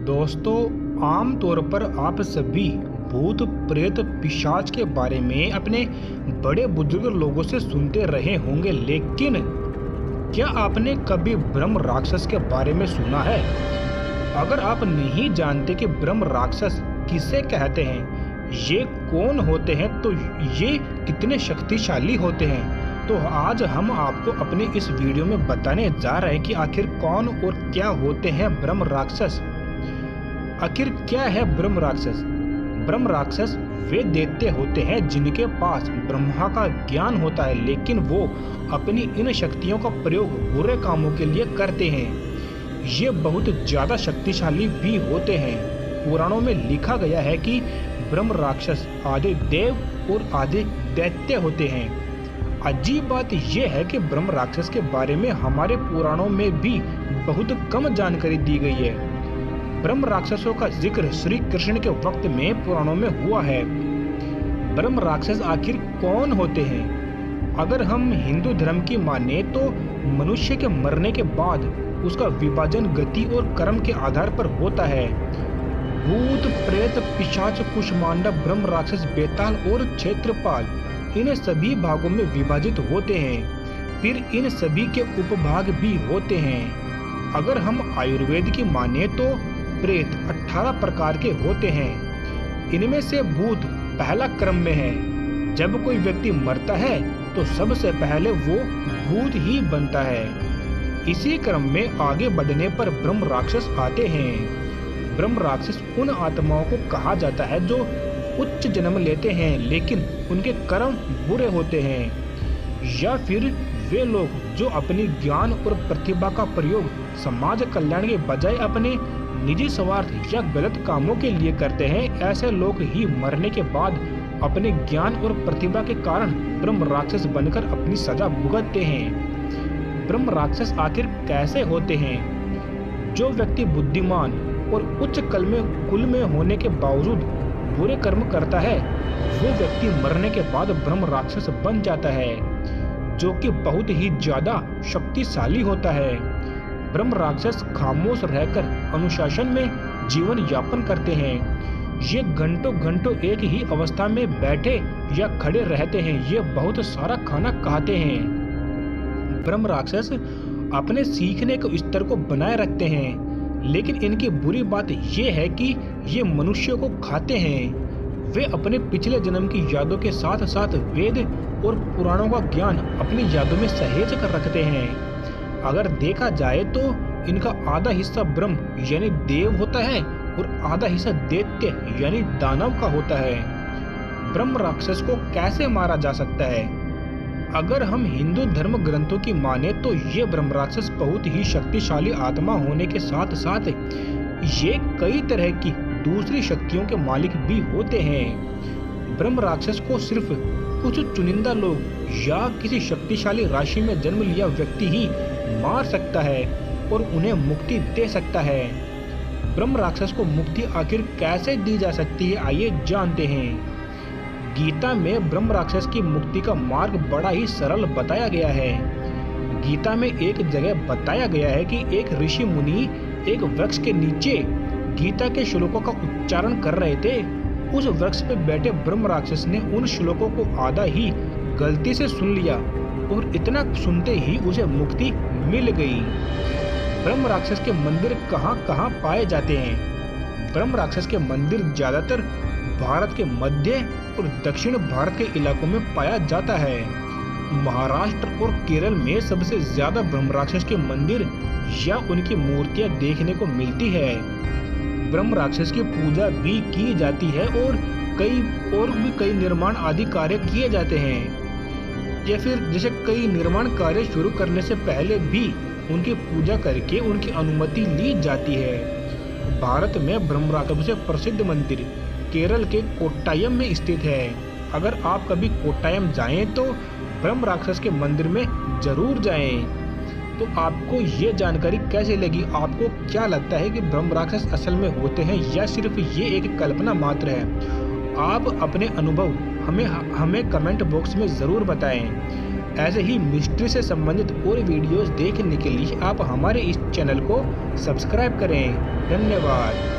दोस्तों, आम तौर पर आप सभी भूत प्रेत पिशाच के बारे में अपने बड़े बुजुर्ग लोगों से सुनते रहे होंगे, लेकिन क्या आपने कभी ब्रह्म राक्षस के बारे में सुना है? अगर आप नहीं जानते कि ब्रह्म राक्षस किसे कहते हैं, ये कौन होते हैं, तो ये कितने शक्तिशाली होते हैं, तो आज हम आपको अपने इस वीडियो में बताने जा रहे हैं कि आखिर कौन और क्या होते हैं ब्रह्म राक्षस। आखिर क्या है ब्रह्म राक्षस? ब्रह्म राक्षस वे दैत्य होते हैं जिनके पास ब्रह्मा का ज्ञान होता है, लेकिन वो अपनी इन शक्तियों का प्रयोग बुरे कामों के लिए करते हैं। ये बहुत ज्यादा शक्तिशाली भी होते हैं। पुराणों में लिखा गया है कि ब्रह्म राक्षस आधे देव और आधे दैत्य होते हैं। अजीब बात यह है कि ब्रह्म राक्षस के बारे में हमारे पुराणों में भी बहुत कम जानकारी दी गई है। ब्रह्म राक्षसों का जिक्र श्री कृष्ण के वक्त में पुराणों में हुआ है। ब्रह्म राक्षस आखिर कौन होते हैं? अगर हम हिंदू धर्म की माने तो मनुष्य के मरने के बाद उसका विभाजन गति और कर्म के आधार पर होता है। भूत प्रेत पिशाच कुष्मांडा ब्रह्म राक्षस बेताल और क्षेत्रपाल इन सभी भागों में विभाजित होते हैं। फिर इन सभी के उपभाग भी होते हैं। अगर हम आयुर्वेद की माने तो प्रेत 18 प्रकार के होते हैं। इनमें से भूत पहला क्रम में है। जब कोई व्यक्ति मरता है तो सबसे पहले वो भूत ही बनता है। इसी क्रम में आगे बढ़ने पर ब्रह्म राक्षस आते हैं। ब्रह्म राक्षस उन आत्माओं को कहा जाता है जो उच्च जन्म लेते हैं, लेकिन उनके कर्म बुरे होते हैं। या फिर वे लोग जो अपनी ज्ञान और प्रतिभा का प्रयोग समाज कल्याण के बजाय अपने निजी स्वार्थ या गलत कामों के लिए करते हैं, ऐसे लोग ही मरने के बाद अपने ज्ञान और प्रतिभा के कारण ब्रह्म राक्षस बनकर अपनी सजा भुगतते हैं। ब्रह्म राक्षस आखिर कैसे होते हैं? जो व्यक्ति बुद्धिमान और उच्च कुल में होने के बावजूद बुरे कर्म करता है, वो व्यक्ति मरने के बाद ब्रह्म राक्षस बन जाता है, जो कि बहुत ही ज्यादा शक्तिशाली होता है। ब्रह्म राक्षस खामोश रहकर अनुशासन में जीवन यापन करते हैं। ये घंटों घंटों एक ही अवस्था में बैठे या खड़े रहते हैं। ये बहुत सारा खाना खाते हैं। ब्रह्म राक्षस अपने सीखने के स्तर को बनाए रखते हैं, लेकिन इनकी बुरी बात यह है कि ये मनुष्यों को खाते हैं। वे अपने पिछले जन्म की यादों के साथ साथ वेद और पुराणों का ज्ञान अपनी यादों में सहेज कर रखते हैं। अगर देखा जाए तो इनका आधा हिस्सा ब्रह्म यानी देव होता है और आधा हिस्सा दैत्य यानी दानव का होता है। ब्रह्म राक्षस को कैसे मारा जा सकता है? अगर हम हिंदू धर्म ग्रंथों की माने तो ये ब्रह्म राक्षस बहुत ही शक्तिशाली आत्मा होने के साथ साथ ये कई तरह की दूसरी शक्तियों के मालिक भी होते हैं। ब्रह्म राक्षस को सिर्फ कुछ चुनिंदा लोग या किसी शक्तिशाली राशि में जन्म लिया व्यक्ति ही मार सकता है और उन्हें मुक्ति दे सकता है। ब्रह्म राक्षस को मुक्ति आखिर कैसे दी जा सकती है, आइए जानते हैं। गीता में ब्रह्म राक्षस की मुक्ति का मार्ग बड़ा ही सरल बताया गया है। गीता में एक जगह बताया गया है कि एक ऋषि मुनि एक वृक्ष के नीचे गीता के श्लोकों का उच्चारण कर रहे थे। उस वृक्ष पे बैठे ब्रह्म राक्षस ने उन श्लोकों को आधा ही गलती से सुन लिया और इतना सुनते ही उसे मुक्ति मिल गई। ब्रह्म राक्षस के मंदिर कहाँ पाए जाते हैं? ब्रह्म राक्षस के मंदिर ज्यादातर भारत के मध्य और दक्षिण भारत के इलाकों में पाया जाता है। महाराष्ट्र और केरल में सबसे ज्यादा ब्रह्म राक्षस के मंदिर या उनकी मूर्तियां देखने को मिलती है। ब्रह्म राक्षस की पूजा भी की जाती है और भी कई निर्माण आदि कार्य किए जाते हैं। या फिर जैसे कई निर्माण कार्य शुरू करने से पहले भी उनकी पूजा करके उनकी अनुमति ली जाती है। भारत में ब्रह्म राक्षस से प्रसिद्ध मंदिर केरल के कोट्टायम में स्थित है। अगर आप कभी कोट्टायम जाएं तो ब्रह्म राक्षस के मंदिर में जरूर जाएं। तो आपको ये जानकारी कैसे लगी? आपको क्या लगता है कि ब्रह्म राक्षस असल में होते हैं या सिर्फ ये एक कल्पना मात्र है? आप अपने अनुभव हमें कमेंट बॉक्स में ज़रूर बताएं। ऐसे ही मिस्ट्री से संबंधित और वीडियोस देखने के लिए आप हमारे इस चैनल को सब्सक्राइब करें। धन्यवाद।